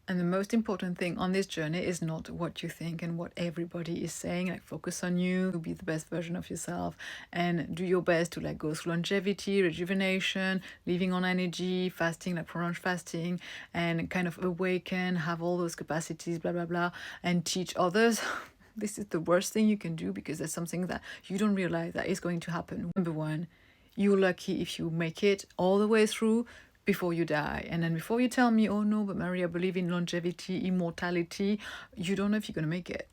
And the most important thing on this journey is not what you think and what everybody is saying. Like, focus on you, be the best version of yourself, and do your best to like go through longevity, rejuvenation, living on energy, fasting, like prolonged fasting, and kind of awaken, have all those capacities, blah blah blah, and teach others. This is the worst thing you can do, because there's something that you don't realize that is going to happen. Number one, you're lucky if you make it all the way through before you die. And then before you tell me, oh no, but Marie, I believe in longevity, immortality, you don't know if you're going to make it.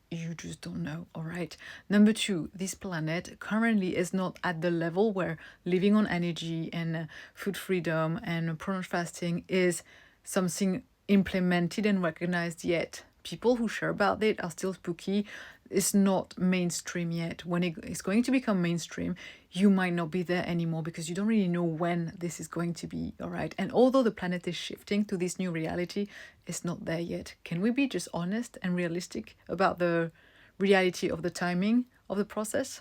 You just don't know, all right? Number two, this planet currently is not at the level where living on energy and food freedom and prolonged fasting is something implemented and recognized yet. People who share about it are still spooky. It's not mainstream yet. When it's going to become mainstream, you might not be there anymore, because you don't really know when this is going to be, all right? And although the planet is shifting to this new reality, it's not there yet. Can we be just honest and realistic about the reality of the timing of the process?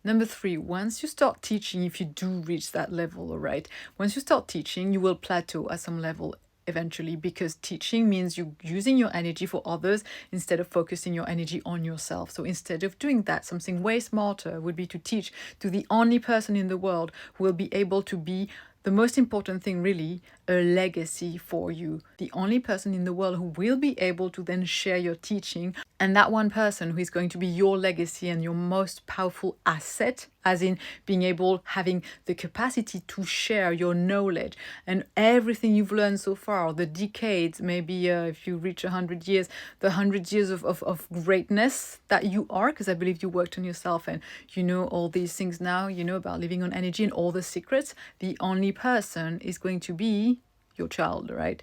Number three, once you start teaching, if you do reach that level, all right, once you start teaching, you will plateau at some level eventually, because teaching means you using your energy for others instead of focusing your energy on yourself. So instead of doing that, something way smarter would be to teach to the only person in the world who will be able to be the most important thing, really, a legacy for you. The only person in the world who will be able to then share your teaching, and that one person who is going to be your legacy and your most powerful asset, as in being able, having the capacity to share your knowledge and everything you've learned so far, the decades, maybe if you reach 100 years, the 100 years of greatness that you are, because I believe you worked on yourself and you know all these things now, you know about living on energy and all the secrets. The only person is going to be your child, right?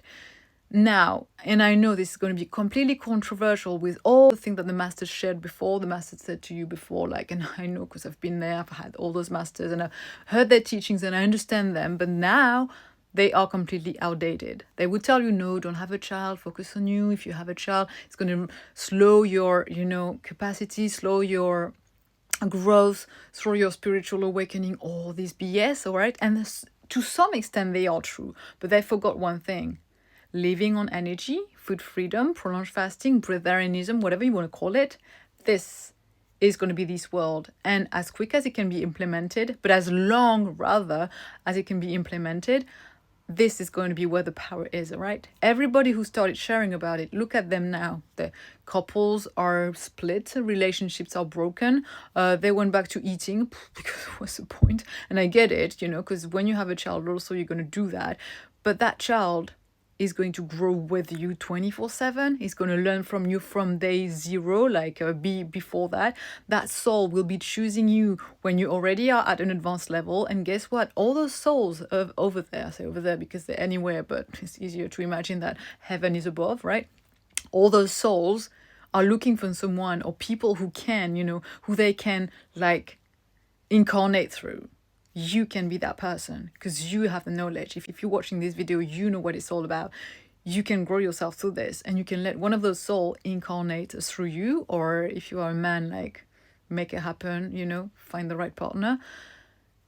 Now, and I know this is going to be completely controversial with all the things that the masters shared before, the masters said to you before, like, and I know because I've been there, I've had all those masters and I've heard their teachings and I understand them, but now they are completely outdated. They would tell you, no, don't have a child, focus on you. If you have a child, it's going to slow your, capacity, slow your growth, slow your spiritual awakening, all this BS, all right? And to some extent, they are true, but they forgot one thing. Living on energy, food freedom, prolonged fasting, breatharianism, whatever you want to call it, this is going to be this world. And as quick as it can be implemented, but as long rather as it can be implemented, this is going to be where the power is, all right? Everybody who started sharing about it, look at them now. The couples are split, relationships are broken. They went back to eating because what's the point? And I get it, because when you have a child also, you're going to do that. But that child is going to grow with you 24/7. He's going to learn from you from day zero, like before that. That soul will be choosing you when you already are at an advanced level. And guess what? All those souls over there, I say over there because they're anywhere, but it's easier to imagine that heaven is above, right? All those souls are looking for someone or people who can, who they can like incarnate through. You can be that person because you have the knowledge. If you're watching this video, you know what it's all about. You can grow yourself through this and you can let one of those souls incarnate through you, or if you are a man, like make it happen, find the right partner.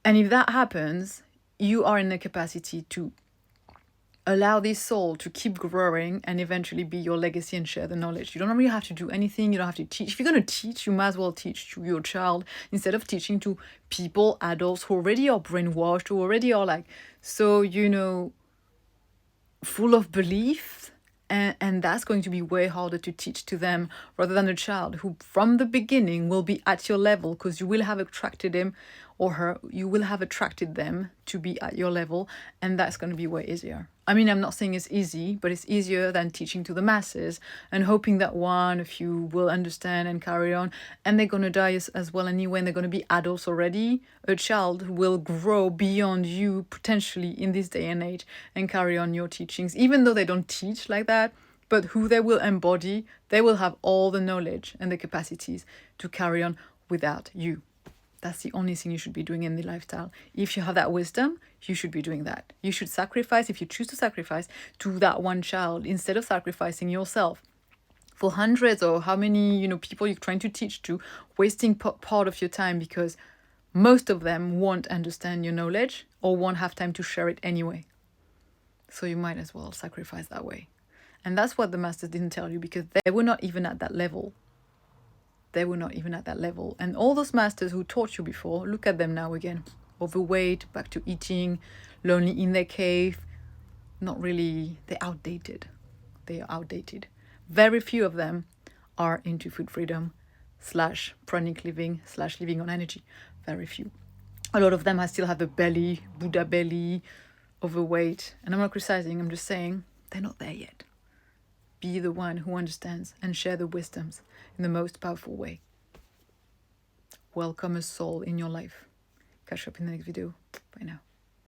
And if that happens, you are in the capacity to allow this soul to keep growing and eventually be your legacy and share the knowledge. You don't really have to do anything. You don't have to teach. If you're going to teach, you might as well teach to your child instead of teaching to people, adults who already are brainwashed, who already are like, so, full of belief. And that's going to be way harder to teach to them rather than a child who from the beginning will be at your level, because you will have attracted him or her, you will have attracted them to be at your level, and that's going to be way easier. I mean, I'm not saying it's easy, but it's easier than teaching to the masses and hoping that one of you will understand and carry on, and they're going to die as well anyway, and they're going to be adults already. A child will grow beyond you potentially in this day and age and carry on your teachings, even though they don't teach like that, but who they will embody, they will have all the knowledge and the capacities to carry on without you. That's the only thing you should be doing in the lifestyle. If you have that wisdom, you should be doing that. You should sacrifice, if you choose to sacrifice, to that one child instead of sacrificing yourself for hundreds or how many people you're trying to teach to, wasting part of your time because most of them won't understand your knowledge or won't have time to share it anyway. So you might as well sacrifice that way. And that's what the masters didn't tell you, because they were not even at that level. They were not even at that level. And all those masters who taught you before, look at them now again. Overweight, back to eating, lonely in their cave. Not really, they're outdated. They are outdated. Very few of them are into food freedom / pranic living / living on energy. Very few. A lot of them still have a belly, Buddha belly, overweight. And I'm not criticizing, I'm just saying they're not there yet. Be the one who understands and share the wisdoms in the most powerful way. Welcome a soul in your life. Catch up in the next video. Bye now.